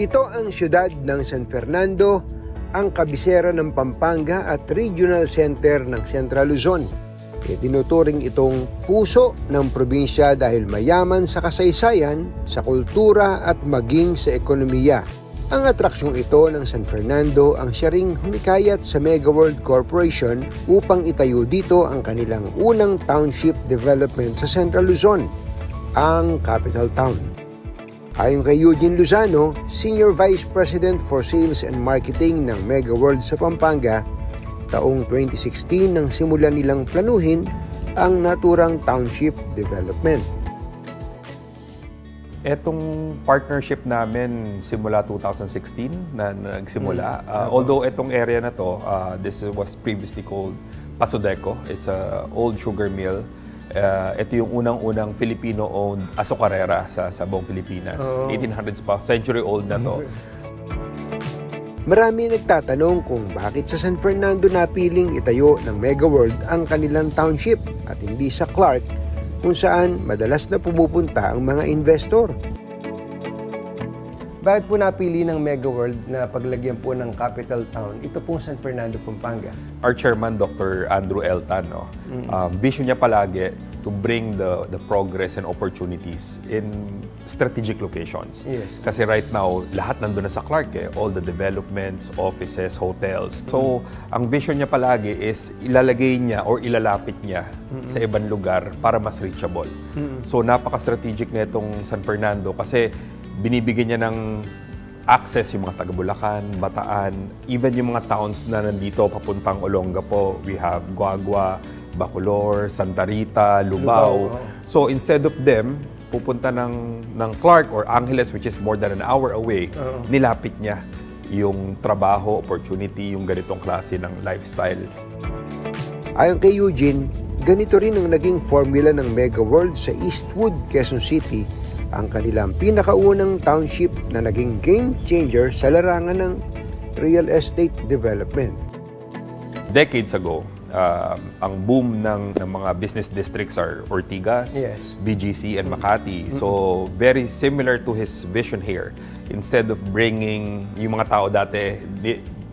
Ito ang siyudad ng San Fernando, ang kabisera ng Pampanga at regional center ng Central Luzon. Tinuturing itong puso ng probinsya dahil mayaman sa kasaysayan, sa kultura at maging sa ekonomiya. Ang atraksyong ito ng San Fernando ang siya ring humikayat sa Mega World Corporation upang itayo dito ang kanilang unang township development sa Central Luzon, ang Capital Town. Ayon kay Eugene Lozano, Senior Vice President for Sales and Marketing ng Mega World sa Pampanga, taong 2016 nang simulan nilang planuhin ang naturang township development. Etong partnership namin simula 2016 na nagsimula. Although etong area na to, this was previously called Pasodeco. It's an old sugar mill. Ito yung unang-unang Filipino-owned azucarera sa buong Pilipinas. 1800s pa, century-old na to. Marami nagtatanong kung bakit sa San Fernando napiling itayo ng Mega World ang kanilang township at hindi sa Clark, kung saan madalas na pumupunta ang mga investor. Bakit po napili ng Mega World na paglagyan po ng capital town ito pong San Fernando, Pampanga? Our chairman, Dr. Andrew L. Tan, vision niya palagi to bring the progress and opportunities in strategic locations. Yes. Kasi right now, lahat nandun na sa Clark, all the developments, offices, hotels. So, ang vision niya palagi is ilalagay niya or ilalapit niya sa ibang lugar para mas reachable. So, napaka-strategic na itong San Fernando kasi binibigyan niya ng access yung mga taga Bulacan, Bataan, even yung mga towns na nandito papuntang Olongapo. We have Guagua, Bacolor, Santa Rita, Lubao. So instead of them pupunta ng Clark or Angeles, which is more than an hour away, nilapit niya yung trabaho, opportunity, yung ganitong klase ng lifestyle. Ayon kay Eugene, ganito rin ang naging formula ng Mega World sa Eastwood, Quezon City, ang kanilang pinakaunang township na naging game changer sa larangan ng real estate development. Decades ago, ang boom ng mga business districts are Ortigas, BGC, and Makati. So, very similar to his vision here. Instead of bringing yung mga tao dati,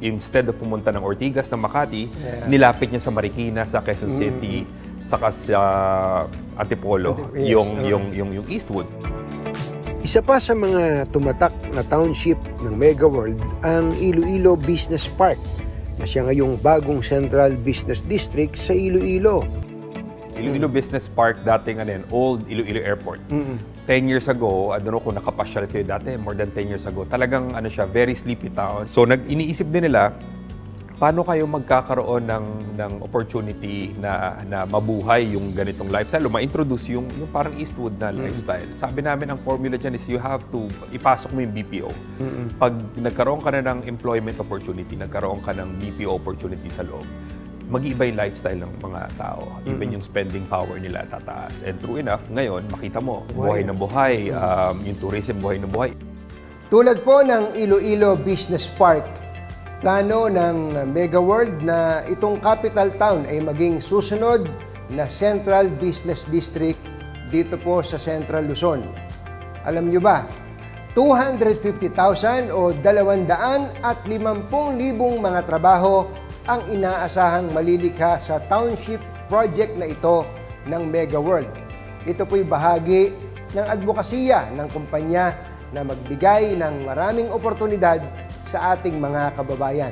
instead of pumunta ng Ortigas, ng Makati, nilapit niya sa Marikina, sa Quezon City, saka sa Antipolo, yung Eastwood. Isa pa sa mga tumatak na township ng Mega World ang Iloilo Business Park na siya ngayong bagong Central Business District sa Iloilo. Iloilo Business Park, dating old Iloilo Airport. 10 years ago, I don't know kung nakapasyal kayo dati, more than 10 years ago, talagang siya, very sleepy town. So iniisip din nila, paano kayo magkakaroon ng opportunity na mabuhay yung ganitong lifestyle o ma-introduce yung parang Eastwood na lifestyle. Sabi namin, ang formula dyan is you have to ipasok mo yung BPO. Pag nagkaroon ka na ng employment opportunity, nagkaroon ka ng BPO opportunity sa loob, mag-iiba yung lifestyle ng mga tao. Even yung spending power nila tataas. And true enough, ngayon, makita mo, buhay na buhay, yung tourism, buhay na buhay. Tulad po ng Iloilo Business Park, plano ng Mega World na itong capital town ay maging susunod na Central Business District dito po sa Central Luzon. Alam nyo ba, 250,000 o 250,000 mga trabaho ang inaasahang malilikha sa township project na ito ng Mega World. Ito po'y bahagi ng advokasya ng kumpanya na magbigay ng maraming oportunidad sa ating mga kababayan.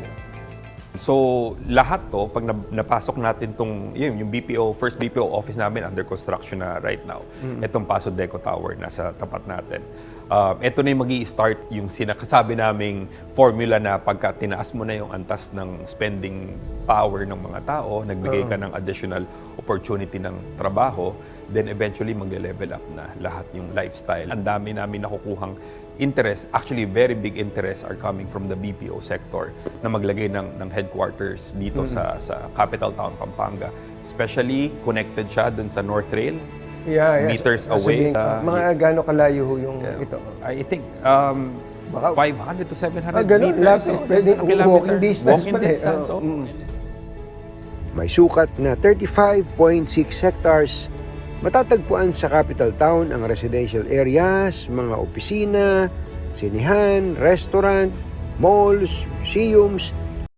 So, lahat to, pag napasok natin yung BPO, first BPO office namin under construction na right now. Itong Pasodeco Tower, nasa tapat natin. Ito na yung mag-i-start yung sinakasabi naming formula na pagka tinaas mo na yung antas ng spending power ng mga tao, nagbigay ka ng additional opportunity ng trabaho, then eventually mag-level up na lahat yung lifestyle. Ang dami namin nakukuhang interest, actually very big interest are coming from the BPO sector na maglagay ng headquarters dito sa Capital Town, Pampanga. Especially connected siya dun sa North Rail, meters away. Mga gaano kalayo yung ito? I think 500 to 700 ganun, meters. lapit. Pwede walking distance pa May sukat na 35.6 hectares. Matatagpuan sa Capital Town ang residential areas, mga opisina, sinihan, restaurant, malls, museums,